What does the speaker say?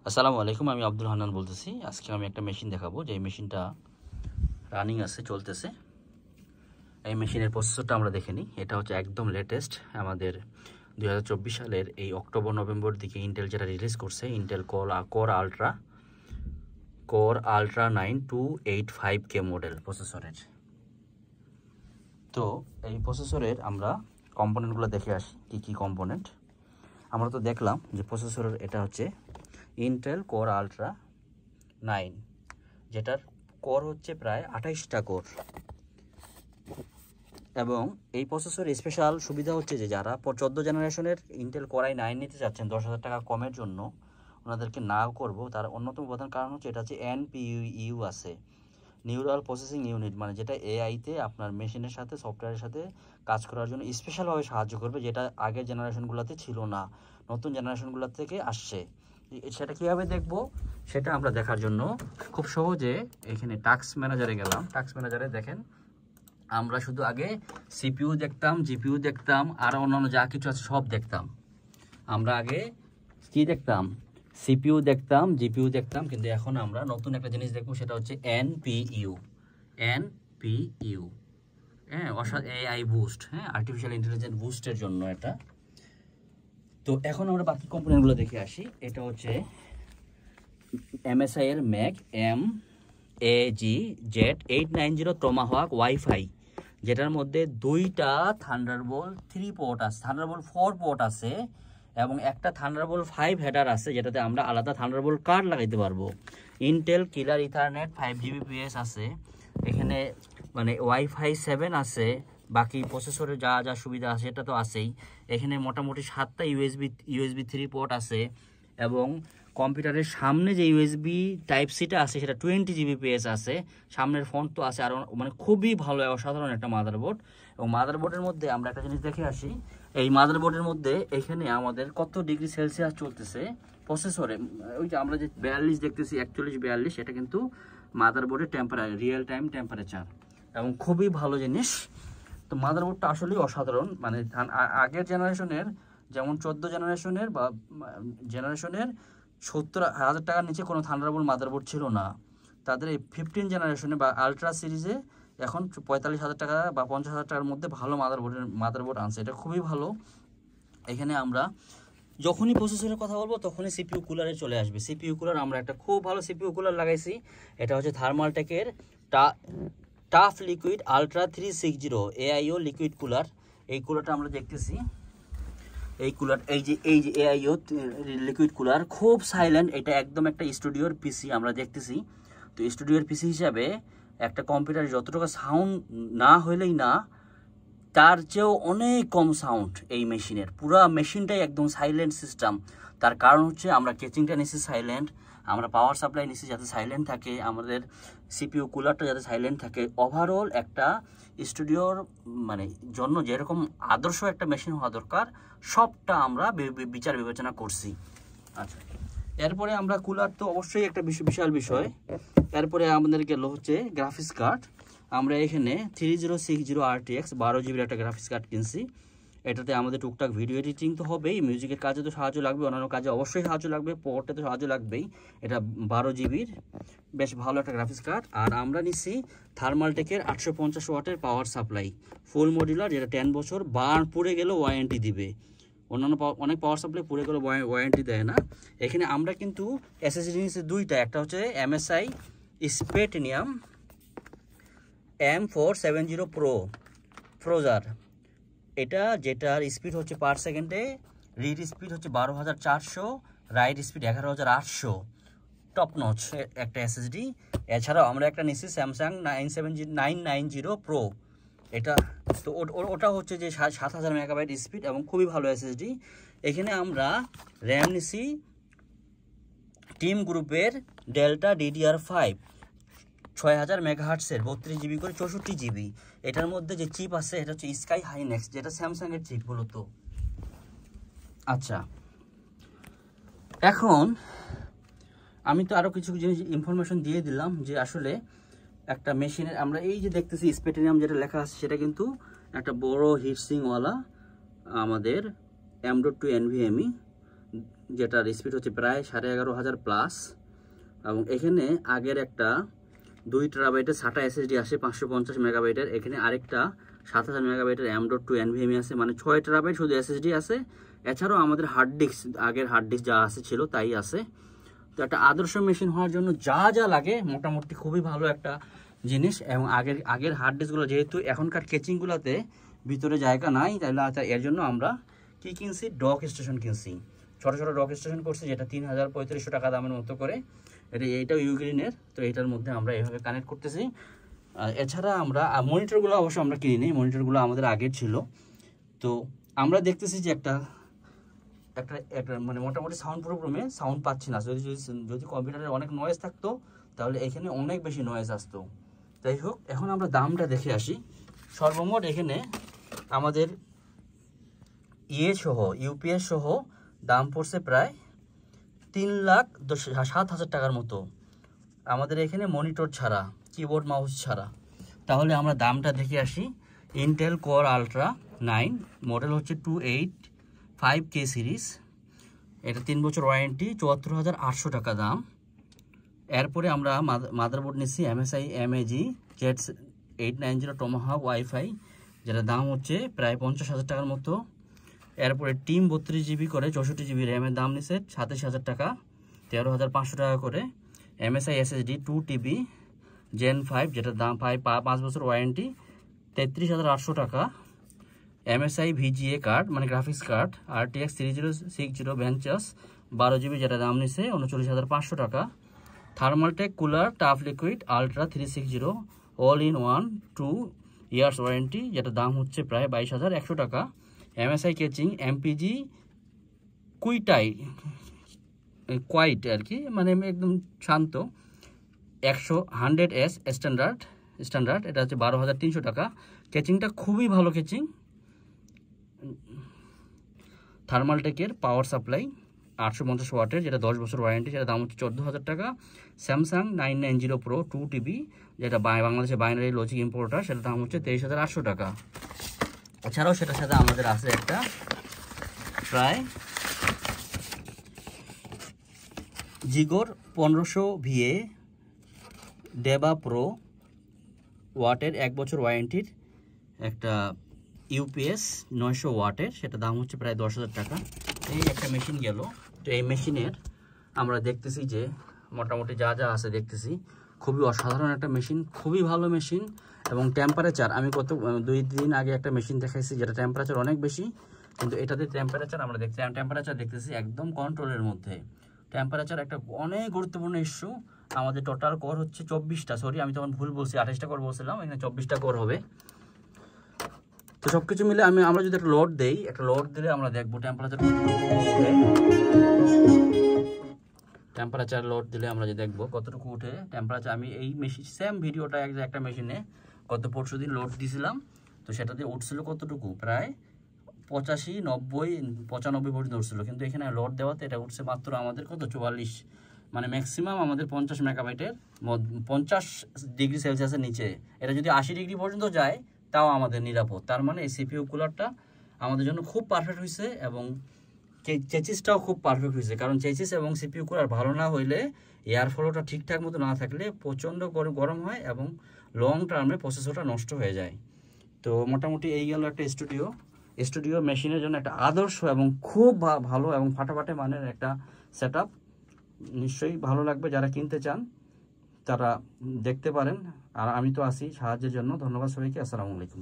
আসসালামু আলাইকুম, আমি আব্দুল হান্নান বলতেছি। আজকে আমি একটা মেশিন দেখাবো, যে মেশিনটা রানিং আছে, চলতেছে। এই মেশিনের প্রসেসরটা আমরা দেখে নিই। এটা হচ্ছে একদম লেটেস্ট, আমাদের 2024 সালের এই অক্টোবর নভেম্বর দিকে ইন্টেল যেটা রিলিজ করছে, Intel core ultra 9285K model প্রসেসরের। তো এই প্রসেসরের আমরা কম্পোনেন্টগুলো দেখে আসি, কি কম্পোনেন্ট। আমরা তো দেখলাম যে প্রসেসরের এটা হচ্ছে ইন্টেল কোর আলট্রা 9, যেটার কোর হচ্ছে প্রায় 28টা কোর। এবং এই প্রসেসরের স্পেশাল সুবিধা হচ্ছে যে যারা 14 জেনারেশনের ইন্টেল কোর i9 নিতে চাচ্ছেন 10,000 টাকা কমের জন্য, ওনাদেরকে নাও করব। তার অন্যতম প্রধান কারণ হচ্ছে এটা হচ্ছে NPU আছে, নিউরাল প্রসেসিং ইউনিট, মানে যেটা এআইতে আপনার মেশিনের সাথে সফটওয়্যারের সাথে কাজ করার জন্য স্পেশালভাবে সাহায্য করবে, যেটা আগের জেনারেশনগুলোতে ছিল না, নতুন জেনারেশনগুলো থেকে আসছে। সেটা কীভাবে দেখব, সেটা আমরা দেখার জন্য খুব সহজে এখানে টাস্ক ম্যানেজারে গেলাম। টাস্ক ম্যানেজারে দেখেন, আমরা শুধু আগে সিপিইউ দেখতাম, জিপিইউ দেখতাম, আর অন্যান্য যা কিছু আছে সব দেখতাম। আমরা আগে কি দেখতাম? সিপিইউ দেখতাম, জিপিইউ দেখতাম, কিন্তু এখন আমরা নতুন একটা জিনিস দেখবো, সেটা হচ্ছে এনপিইউ। হ্যাঁ, এআই বুস্ট, হ্যাঁ, আর্টিফিশিয়াল ইন্টেলিজেন্স বুস্টের জন্য এটা। তো এখন আমরা বাকি কম্পোনেন্টগুলো দেখে আসি। এটা হচ্ছে MSI এর ম্যাক MAG-Z890 টমাহক ওয়াইফাই, যেটার মধ্যে দুইটা থান্ডারবোল্ট 3 পোর্ট আছে, থান্ডারবোল্ট 4 পোর্ট আছে, এবং একটা থান্ডারবোল্ট 5 হেডার আছে, যেটাতে আমরা আলাদা থান্ডারবোল্ট কার্ড লাগাইতে পারবো। ইন্টেল কিলার ইথারনেট 5 Gbps আছে এখানে, মানে ওয়াইফাই 7 আছে। বাকি প্রসেসরে যা যা সুবিধা আছে সেটা তো আছেই। এখানে মোটামুটি 7টা ইউএসবি 3 পোর্ট আছে, এবং কম্পিউটারের সামনে যে ইউএসবি টাইপ সিটা আছে সেটা 20 Gbps আছে। সামনের ফন্ট তো আছে, আর মানে খুবই ভালো অসাধারণ একটা মাদারবোর্ড। এবং মাদারবোর্ডের মধ্যে আমরা একটা জিনিস দেখে আসি। এই মাদারবোর্ডের মধ্যে এখানে আমাদের কত ডিগ্রি সেলসিয়াস চলতেছে প্রসেসরে। ওই যে আমরা যে 42 দেখতেছি, 41-42, এটা কিন্তু মাদারবোর্ডের রিয়েল টাইম টেম্পারেচার, এবং খুবই ভালো জিনিস। তো মাদারবোর্ডটা আসলেই অসাধারণ। মানে আগের জেনারেশনের, যেমন 14 জেনারেশনের বা জেনারেশনের 70,000 টাকার নিচে কোনো থান্ডারবোল্ট মাদারবোর্ড ছিল না। তাদের এই 15 জেনারেশনে বা আলট্রা সিরিজে এখন 45,000 টাকা বা 50,000 টাকার মধ্যে ভালো মাদারবোর্ড আনছে। এটা খুবই ভালো। এখানে আমরা যখনই প্রসেসরের কথা বলবো তখনই সিপিইউ কুলারে চলে আসবে। সিপিইউ কুলার আমরা একটা খুব ভালো সিপিইউ কুলার লাগাইছি। এটা হচ্ছে থার্মালটেকের tough liquid ultra 360 AIO liquid cooler. এই কুলারটা আমরা দেখতেছি, এই যে AIO লিকুইড কুলার খুব সাইলেন্ট। এটা একদম একটা স্টুডিওর পিসি আমরা দেখতেছি। তো স্টুডিওর পিসি হিসাবে একটা কম্পিউটারে যতটুকু সাউন্ড না হইলেই না, তার চেয়েও অনেক কম সাউন্ড এই মেশিনের। পুরো মেশিনটাই একদম সাইলেন্ট সিস্টেম। তার কারণ হচ্ছে আমরা কেচিংটা নিচ্ছি সাইলেন্ট, আমরা পাওয়ার সাপ্লাই নিচ্ছি যাতে সাইলেন্ট থাকে, আমাদের সিপিইউ কুলারটা যাতে সাইলেন্ট থাকে। ওভারঅল একটা স্টুডিওর মানে জন্য যেরকম আদর্শ একটা মেশিন হওয়া দরকার, সবটা আমরা বিচার বিবেচনা করছি। আচ্ছা, এরপরে আমরা কুলার তো অবশ্যই একটা বিশাল বিষয়। এরপরে আমাদের গেল হচ্ছে গ্রাফিক্স কার্ড। আমরা এখানে 3060 RTX 12 GB একটা গ্রাফিক্স কার্ড কিনছি। এটাতে আমাদের টুকটাক ভিডিও এডিটিং তো হবেই, মিউজিকের কাজে তো সাহায্য লাগবে, অন্যান্য কাজে অবশ্যই সাহায্য লাগবে, পোর্টে তো সাহায্য লাগবেই। এটা 12 GBর বেশ ভালো একটা গ্রাফিক্স কার্ড। আর আমরা নিচ্ছি থার্মালটেকের 850 ওয়াটের পাওয়ার সাপ্লাই, ফুল মডিউলার, যেটা 10 বছর পুড়ে গেলেও ওয়ারেন্টি দিবে। অন্যান্য অনেক পাওয়ার সাপ্লাই পুড়ে গেলেও ওয়ারেন্টি দেয় না। এখানে আমরা কিন্তু এসএসডি নিচ্ছি দুইটা, একটা হচ্ছে MSI স্পেটিনিয়াম M470 প্রোজার, এটা যেটার স্পিড হচ্ছে পার সেকেন্ডে রিড স্পিড হচ্ছে 12,400, রাইট স্পিড 11,800, টপ নচ একটা এসএসডি। এছাড়াও আমরা একটা নিচ্ছি স্যামসাং 990 প্রো। এটা তো ওটা হচ্ছে যে 7,000 মেগাবাইট স্পিড এবং খুবই ভালো এসএসডি। এখানে আমরা র্যাম নিচ্ছি টিম গ্রুপের ডেল্টা DDR5 6000 মেগাহার্টসের 32 GB করে 64 GB। এটার মধ্যে যে চিপ আছে এটা হচ্ছে স্কাই হাইনেক্স, যেটা স্যামসাংয়ের চিপ মূলত। আচ্ছা, এখন আমি তো আরও কিছু জিনিস ইনফরমেশন দিয়ে দিলাম, যে আসলে একটা মেশিনের আমরা এই যে দেখতেছি স্পেটিনিয়াম যেটা লেখা আছে, সেটা কিন্তু একটা বড় হিটসিংওয়ালা আমাদের M.2 NVMe যেটার স্পিড হচ্ছে প্রায় 11,500 প্লাস। এবং এখানে আগের একটা 2 টেরাবাইটের SATA SSD আসে 550 মেগাবাইটের, এখানে আরেকটা 7000 মেগাবাইটের M.2 NVMe আছে, মানে 6 টেরাবাইট শুধু SSD আছে। এছাড়াও আমাদের হার্ড ডিস্ক, আগের হার্ড ডিস্ক যা আছে ছিল তাই আছে। তো একটা আদর্শ মেশিন হওয়ার জন্য যা যা লাগে মোটামুটি খুবই ভালো একটা জিনিস। এবং আগের হার্ড ডিস্কগুলো যেহেতু এখনকার কেচিংগুলোতে ভিতরে জায়গা নাই, তাহলে এর জন্য আমরা কি কিনছি, ডক স্টেশন কিনছি, ছোট ছোট ডক স্টেশন করছি, যেটা 3,3500 টাকা দামের মতো করে। এইটাও ইউগ্রিনের। তো এটার মধ্যে আমরা এইভাবে কানেক্ট করতেছি। এছাড়া আমরা মনিটরগুলো অবশ্য আমরা কিনি নি, মনিটরগুলো আমাদের আগের ছিল। তো আমরা দেখতেছি যে একটা মানে মোটামুটি সাউন্ড প্রুফ রুমে সাউন্ড পাচ্ছি না। যদি কম্পিউটারে অনেক নয়েজ থাকতো তাহলে এখানে অনেক বেশি নয়েজ আসতো। যাই হোক, এখন আমরা দামটা দেখে আসি। সর্বমোট এখানে আমাদের সহ ইউপিএস সহ দাম পড়ছে প্রায় 3,07,000 টাকার মতো আমাদের এখানে, মনিটর ছাড়া, কিবোর্ড মাউস ছাড়া। তাহলে আমরা দামটা দেখে আসি। ইন্টেল কোর আলট্রা 9 মডেল হচ্ছে 285K সিরিজ, এটা 3 বছর ওয়ারেন্টি, 74,800 টাকা দাম। এরপরে আমরা মাদারবোর্ড নিচ্ছি MSI MAG Z890 Tomahawk wifi, যেটার দাম হচ্ছে প্রায় 50,000 টাকার মতো। এরপরে টিম 32 জিবি করে 64 জিবি র্যামের দাম নিচ্ছে 27,000 টাকা, 13,500 টাকা করে। MSI SSD 2TB Gen 5, যেটার দাম 5 বছর ওয়ারেন্টি, 33,800 টাকা। MSI VGA কার্ড, মানে গ্রাফিক্স কার্ড, RTX 3060 বেঞ্চাস 12 জিবি, যেটা দাম নিচ্ছে 39,500 টাকা। Thermaltake cooler tough liquid ultra 360 all in one 2 years warranty, যেটা দাম হচ্ছে প্রায় 22,100 টাকা। MSI কেচিং MPG কোয়াইট আর কি, মানে একদম শান্ত, 100S স্ট্যান্ডার্ড, এটা হচ্ছে 12,300 টাকা। কেচিংটা খুবই ভালো কেচিং। থার্মালটেকের পাওয়ার সাপ্লাই 850 ওয়াটের, যেটা 10 বছর ওয়ারেন্টি, যেটা দাম হচ্ছে 14,000 টাকা। স্যামসাং 990 Pro 2TB, যেটা বাংলাদেশে বাইনারি লজিক ইম্পোর্টার, সেটার দাম হচ্ছে 23,800 টাকা। এছাড়াও সেটার সাথে আমাদের আছে একটা প্রায় জিগোর 1500 VA ডেবা প্রো ওয়াটের 1 বছর ওয়ারেন্টির একটা ইউপিএস 900 ওয়াটের, সেটা দাম হচ্ছে প্রায় 10,000 টাকা। এই একটা মেশিন গেল। তো এই মেশিনের আমরা দেখতেছি যে মোটামুটি যা যা আছে দেখতেছি, খুবই অসাধারণ একটা মেশিন, খুবই ভালো মেশিন। এবং টেম্পারেচার, আমি গত 2 দিন আগে একটা মেশিন দেখাইছি যেটা টেম্পারেচার অনেক বেশি, কিন্তু এটাতে টেম্পারেচার আমরা দেখতেছি একদম কন্ট্রোলের মধ্যে। টেম্পারেচার একটা অনেক গুরুত্বপূর্ণ ইস্যু। আমাদের টোটাল কোর হচ্ছে 24টা, সরি আমি তখন ভুল বলছি, 28টা কোর বলছিলাম, এখানে 24টা কোর হবে। তো সব কিছু মিলে আমরা যদি একটা লোড দেই, দিলে আমরা দেখবো টেম্পারেচার লোড দিলে আমরা যে দেখবো কতটুকু উঠে টেম্পারেচার। আমি এই মেশিন সেম ভিডিওটা একটা মেশিনে গত পরশু দিন লোড দিয়েছিলাম, তো সেটাতে উঠছিল কতটুকু, প্রায় 85, 90, 95 পর্যন্ত উঠছিল। কিন্তু এখানে লোড দেওয়াতে এটা উঠছে মাত্র আমাদের কত, 44, মানে ম্যাক্সিমাম আমাদের 50 মেগাবাইটের 50 ডিগ্রি সেলসিয়াসের নিচে। এটা যদি 80 ডিগ্রি পর্যন্ত যায় তাও আমাদের নিরাপদ। তার মানে এই সিপিইউ কুলারটা আমাদের জন্য খুব পারফেক্ট হয়েছে, এবং চেসিসটাও খুব পারফেক্ট হয়েছে। কারণ চেসিস এবং সিপিইউ কুলার ভালো না হইলে, এয়ার ফ্লোটা ঠিকঠাক মতো না থাকলে প্রচণ্ড গরম হয় এবং লং টার্মে প্রসেসরটা নষ্ট হয়ে যায়। তো মোটামুটি এই গেল একটা স্টুডিও মেশিনের জন্য একটা আদর্শ এবং খুব ভালো এবং ফাটাফাটে মানের একটা সেটআপ। নিশ্চয়ই ভালো লাগবে, যারা কিনতে চান তারা দেখতে পারেন। আর আমি তো আছি সাহায্যের জন্য। ধন্যবাদ সবাইকে, আসসালামু আলাইকুম।